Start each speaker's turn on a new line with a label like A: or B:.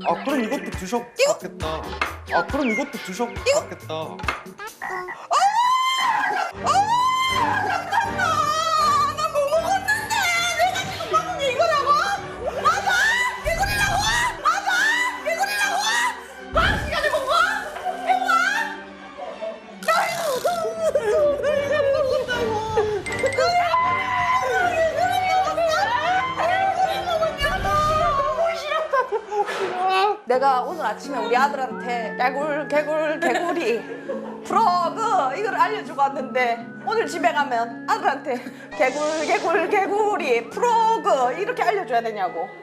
A: 아 그럼 이것도 드셔봤겠다. 아 그럼 이것도 드셔봤겠다.
B: 내가 오늘 아침에 우리 아들한테 개구리 프로그 이걸 알려주고 왔는데 오늘 집에 가면 아들한테 개구리 프로그 이렇게 알려줘야 되냐고.